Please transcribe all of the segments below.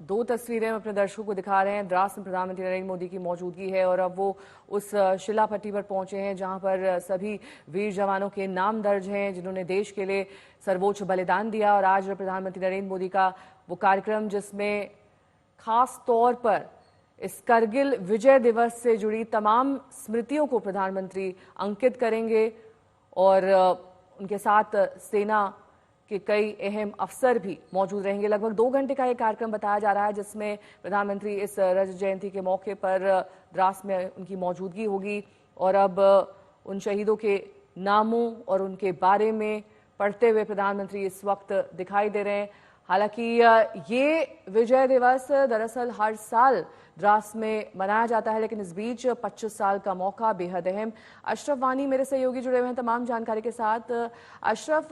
दो तस्वीरें हम अपने दर्शकों को दिखा रहे हैं। द्रास में प्रधानमंत्री नरेंद्र मोदी की मौजूदगी है और अब वो उस शिला पट्टी पर पहुंचे हैं जहां पर सभी वीर जवानों के नाम दर्ज हैं जिन्होंने देश के लिए सर्वोच्च बलिदान दिया। और आज प्रधानमंत्री नरेंद्र मोदी का वो कार्यक्रम जिसमें खास तौर पर इस करगिल विजय दिवस से जुड़ी तमाम स्मृतियों को प्रधानमंत्री अंकित करेंगे और उनके साथ सेना के कई अहम अफसर भी मौजूद रहेंगे। लगभग 2 घंटे का ये कार्यक्रम बताया जा रहा है जिसमें प्रधानमंत्री इस रजत जयंती के मौके पर द्रास में उनकी मौजूदगी होगी और अब उन शहीदों के नामों और उनके बारे में पढ़ते हुए प्रधानमंत्री इस वक्त दिखाई दे रहे हैं। हालांकि ये विजय दिवस दरअसल हर साल द्रास में मनाया जाता है, लेकिन इस बीच 25 साल का मौका बेहद अहम। अशरफ वानी मेरे सहयोगी जुड़े हुए हैं तमाम जानकारी के साथ। अशरफ,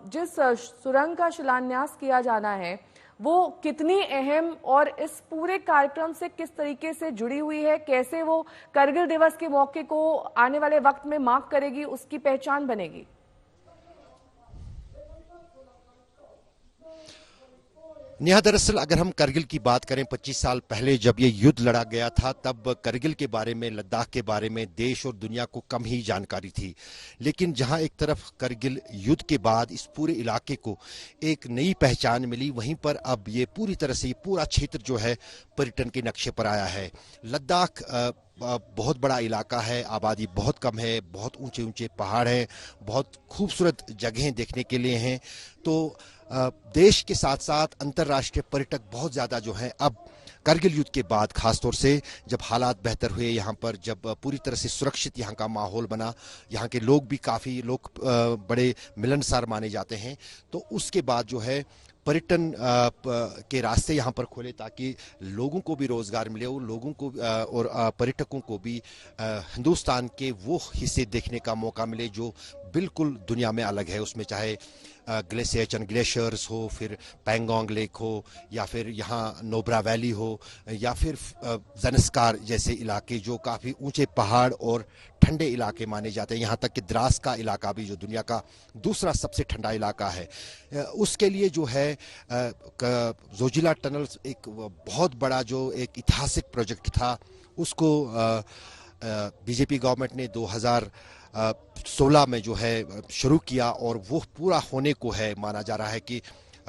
जिस सुरंग का शिलान्यास किया जाना है वो कितनी अहम और इस पूरे कार्यक्रम से किस तरीके से जुड़ी हुई है, कैसे वो करगिल दिवस के मौके को आने वाले वक्त में मार्क करेगी, उसकी पहचान बनेगी? नेहा, दरअसल अगर हम करगिल की बात करें 25 साल पहले जब ये युद्ध लड़ा गया था तब करगिल के बारे में, लद्दाख के बारे में देश और दुनिया को कम ही जानकारी थी। लेकिन जहां एक तरफ करगिल युद्ध के बाद इस पूरे इलाके को एक नई पहचान मिली, वहीं पर अब ये पूरी तरह से ये पूरा क्षेत्र जो है पर्यटन के नक्शे पर आया है। लद्दाख बहुत बड़ा इलाका है, आबादी बहुत कम है, बहुत ऊंचे ऊंचे पहाड़ हैं, बहुत खूबसूरत जगहें देखने के लिए हैं। तो देश के साथ साथ अंतर्राष्ट्रीय पर्यटक बहुत ज़्यादा जो हैं अब करगिल युद्ध के बाद, खासतौर से जब हालात बेहतर हुए यहाँ पर, जब पूरी तरह से सुरक्षित यहाँ का माहौल बना, यहाँ के लोग भी काफ़ी बड़े मिलनसार माने जाते हैं, तो उसके बाद जो है पर्यटन के रास्ते यहाँ पर खोले ताकि लोगों को भी रोजगार मिले और लोगों को और पर्यटकों को भी हिंदुस्तान के वो हिस्से देखने का मौका मिले जो बिल्कुल दुनिया में अलग है। उसमें चाहे ग्लेशियर्स हो, फिर पैंगोंग लेक हो, या फिर यहाँ नोब्रा वैली हो, या फिर ज़नस्कार जैसे इलाके जो काफ़ी ऊंचे पहाड़ और ठंडे इलाके माने जाते हैं। यहाँ तक कि द्रास का इलाका भी जो दुनिया का दूसरा सबसे ठंडा इलाका है, उसके लिए जो है जोजिला टनल एक बहुत बड़ा जो एक ऐतिहासिक प्रोजेक्ट था, उसको बीजेपी गवर्नमेंट ने 2016 में जो है शुरू किया और वो पूरा होने को है। माना जा रहा है कि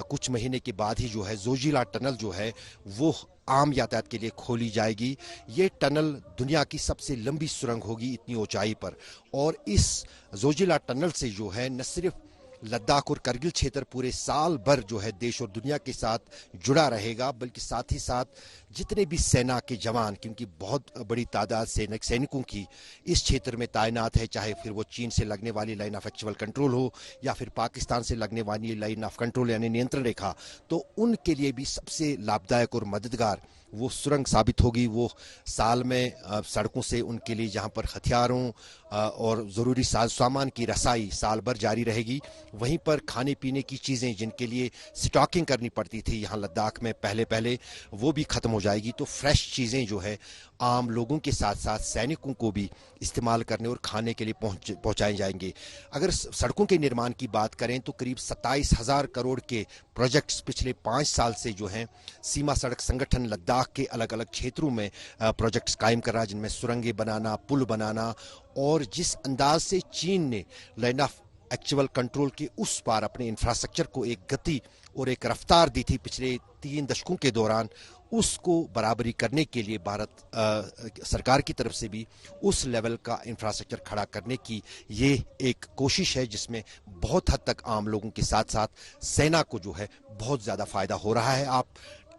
कुछ महीने के बाद ही जो है जोजिला टनल जो है वो आम यातायात के लिए खोली जाएगी। ये टनल दुनिया की सबसे लंबी सुरंग होगी इतनी ऊंचाई पर, और इस जोजिला टनल से जो है न सिर्फ लद्दाख और करगिल क्षेत्र पूरे साल भर जो है देश और दुनिया के साथ जुड़ा रहेगा, बल्कि साथ ही साथ जितने भी सेना के जवान, क्योंकि बहुत बड़ी तादाद सैनिकों की इस क्षेत्र में तैनात है, चाहे फिर वो चीन से लगने वाली लाइन ऑफ एक्चुअल कंट्रोल हो या फिर पाकिस्तान से लगने वाली लाइन ऑफ कंट्रोल यानी नियंत्रण रेखा, तो उनके लिए भी सबसे लाभदायक और मददगार वो सुरंग साबित होगी। वो साल में सड़कों से उनके लिए जहां पर हथियारों और ज़रूरी साज सामान की रसाई साल भर जारी रहेगी, वहीं पर खाने पीने की चीज़ें जिनके लिए स्टॉकिंग करनी पड़ती थी यहाँ लद्दाख में पहले वो भी ख़त्म हो जाएगी। तो फ्रेश चीज़ें जो है आम लोगों के साथ साथ सैनिकों को भी इस्तेमाल करने और खाने के लिए पहुँचाए जाएंगे। अगर सड़कों के निर्माण की बात करें तो करीब 27,000 करोड़ के प्रोजेक्ट्स पिछले 5 साल से जो हैं सीमा सड़क संगठन लद्दाख के अलग अलग क्षेत्रों में प्रोजेक्ट्स कायम कर रहा है, जिनमें सुरंगें बनाना, पुल बनाना, और जिस अंदाज से चीन ने लाइन ऑफ एक्चुअल कंट्रोल के उस पार अपने इंफ्रास्ट्रक्चर को एक गति और एक रफ्तार दी थी पिछले 3 दशकों के दौरान, उसको बराबरी करने के लिए भारत सरकार की तरफ से भी उस लेवल का इंफ्रास्ट्रक्चर खड़ा करने की ये एक कोशिश है, जिसमें बहुत हद तक आम लोगों के साथ साथ सेना को जो है बहुत ज़्यादा फायदा हो रहा है। आप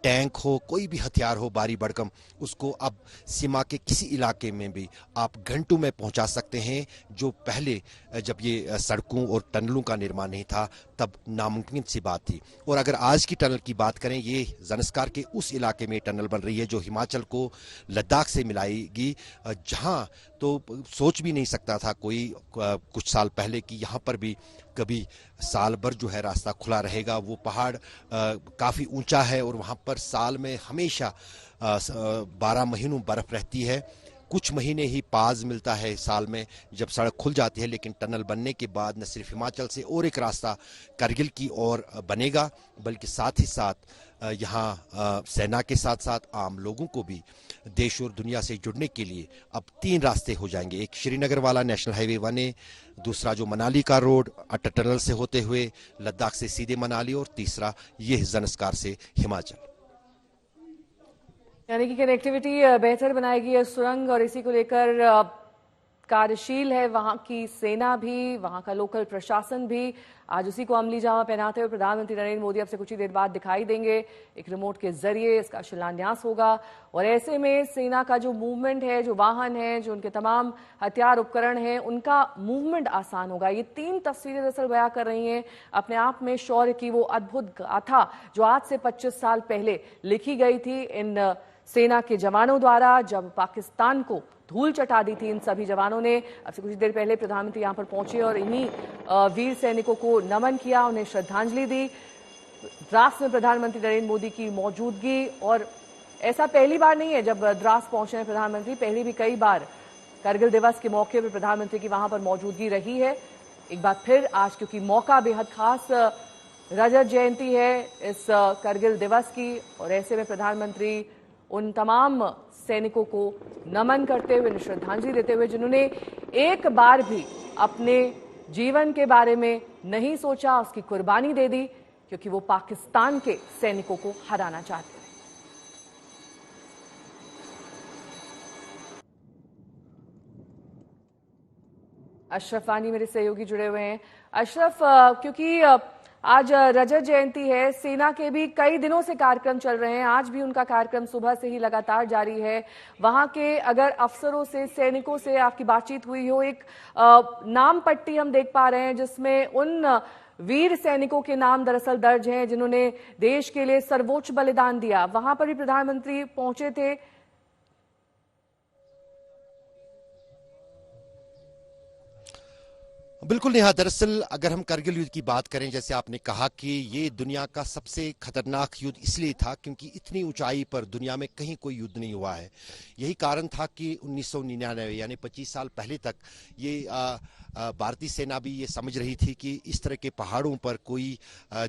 टैंक हो, कोई भी हथियार हो भारी भरकम, उसको अब सीमा के किसी इलाके में भी आप घंटों में पहुंचा सकते हैं, जो पहले जब ये सड़कों और टनलों का निर्माण नहीं था तब नामुमकिन सी बात थी। और अगर आज की टनल की बात करें, ये ज़नस्कार के उस इलाके में टनल बन रही है जो हिमाचल को लद्दाख से मिलाएगी, जहां तो सोच भी नहीं सकता था कोई कुछ साल पहले कि यहाँ पर भी कभी साल भर जो है रास्ता खुला रहेगा। वो पहाड़ काफ़ी ऊंचा है और वहाँ पर साल में हमेशा 12 महीनों बर्फ़ रहती है। कुछ महीने ही पास मिलता है साल में जब सड़क खुल जाती है, लेकिन टनल बनने के बाद न सिर्फ हिमाचल से और एक रास्ता करगिल की ओर बनेगा, बल्कि साथ ही साथ यहाँ सेना के साथ साथ आम लोगों को भी देश और दुनिया से जुड़ने के लिए अब 3 रास्ते हो जाएंगे। एक श्रीनगर वाला नेशनल हाईवे 1A, दूसरा जो मनाली का रोड अटल टनल से होते हुए लद्दाख से सीधे मनाली, और तीसरा ये ज़नस्कार से हिमाचल। यानी कि कनेक्टिविटी बेहतर बनाएगी यह सुरंग, और इसी को लेकर कार्यशील है वहां की सेना भी, वहां का लोकल प्रशासन भी। आज उसी को अमली जामा पहनाते हुए प्रधानमंत्री नरेंद्र मोदी अब से कुछ ही देर बाद दिखाई देंगे। एक रिमोट के जरिए इसका शिलान्यास होगा, और ऐसे में सेना का जो मूवमेंट है, जो वाहन है, जो उनके तमाम हथियार उपकरण हैं, उनका मूवमेंट आसान होगा। ये 3 तस्वीरें दरअसल बयां कर रही हैं अपने आप में शौर्य की वो अद्भुत गाथा जो आज से 25 साल पहले लिखी गई थी इन सेना के जवानों द्वारा, जब पाकिस्तान को धूल चटा दी थी इन सभी जवानों ने। अब से कुछ देर पहले प्रधानमंत्री यहां पर पहुंचे और इन्हीं वीर सैनिकों को नमन किया, उन्हें श्रद्धांजलि दी। द्रास में प्रधानमंत्री नरेंद्र मोदी की मौजूदगी, और ऐसा पहली बार नहीं है जब द्रास पहुंचे हैं प्रधानमंत्री, पहले भी कई बार करगिल दिवस के मौके पर प्रधानमंत्री की वहां पर मौजूदगी रही है। एक बार फिर आज क्योंकि मौका बेहद खास, रजत जयंती है इस करगिल दिवस की, और ऐसे में प्रधानमंत्री उन तमाम सैनिकों को नमन करते हुए, श्रद्धांजलि देते हुए, जिन्होंने एक बार भी अपने जीवन के बारे में नहीं सोचा, उसकी कुर्बानी दे दी, क्योंकि वो पाकिस्तान के सैनिकों को हराना चाहते थे। अशरफ वानी मेरे सहयोगी जुड़े हुए हैं। अशरफ, क्योंकि आज रजत जयंती है, सेना के भी कई दिनों से कार्यक्रम चल रहे हैं, आज भी उनका कार्यक्रम सुबह से ही लगातार जारी है। वहां के अगर अफसरों से, सैनिकों से आपकी बातचीत हुई हो, एक नाम पट्टी हम देख पा रहे हैं जिसमें उन वीर सैनिकों के नाम दरअसल दर्ज हैं जिन्होंने देश के लिए सर्वोच्च बलिदान दिया। वहां पर भी प्रधानमंत्री पहुंचे थे। बिल्कुल नेहा, दरअसल अगर हम करगिल युद्ध की बात करें, जैसे आपने कहा कि ये दुनिया का सबसे खतरनाक युद्ध इसलिए था क्योंकि इतनी ऊंचाई पर दुनिया में कहीं कोई युद्ध नहीं हुआ है। यही कारण था कि 1999 यानी 25 साल पहले तक ये भारतीय सेना भी ये समझ रही थी कि इस तरह के पहाड़ों पर कोई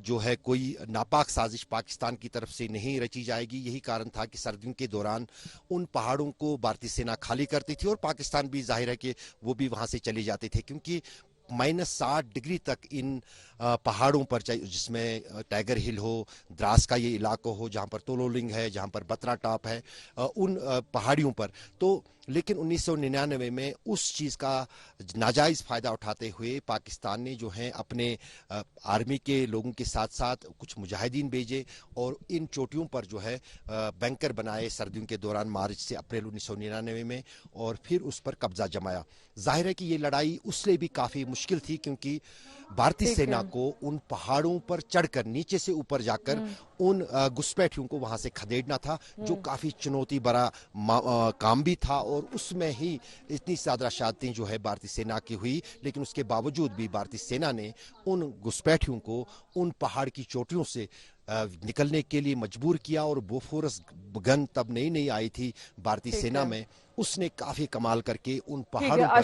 जो है कोई नापाक साजिश पाकिस्तान की तरफ से नहीं रची जाएगी। यही कारण था कि सर्दियों के दौरान उन पहाड़ों को भारतीय सेना खाली करती थी, और पाकिस्तान भी जाहिर है कि वो भी वहां से चले जाते थे, क्योंकि -60 डिग्री तक इन पहाड़ों पर, चाहे जिसमें टाइगर हिल हो, द्रास का ये इलाका हो जहाँ पर तोलोलिंग है, जहाँ पर बत्रा टॉप है, उन पहाड़ियों पर तो। लेकिन 1999 में उस चीज़ का नाजायज़ फ़ायदा उठाते हुए पाकिस्तान ने जो है अपने आर्मी के लोगों के साथ साथ कुछ मुजाहिदीन भेजे, और इन चोटियों पर जो है बैंकर बनाए सर्दियों के दौरान, मार्च से अप्रैल 1999 में, और फिर उस पर कब्जा जमाया। जाहिर है कि ये लड़ाई उससे भी काफ़ी मुश्किल थी, क्योंकि भारतीय सेना को उन पहाड़ों पर चढ़कर नीचे से ऊपर जाकर उन घुसपैठियों को वहां से खदेड़ना था, जो काफी चुनौती भरा काम भी था, और उसमें ही इतनी ज्यादा शहादतें जो है भारतीय सेना की हुई। लेकिन उसके बावजूद भी भारतीय सेना ने उन घुसपैठियों को उन पहाड़ की चोटियों से निकलने के लिए मजबूर किया, और बोफोरस गन तब नई नई आई थी भारतीय सेना में, उसने काफी कमाल करके उन पहाड़ों पर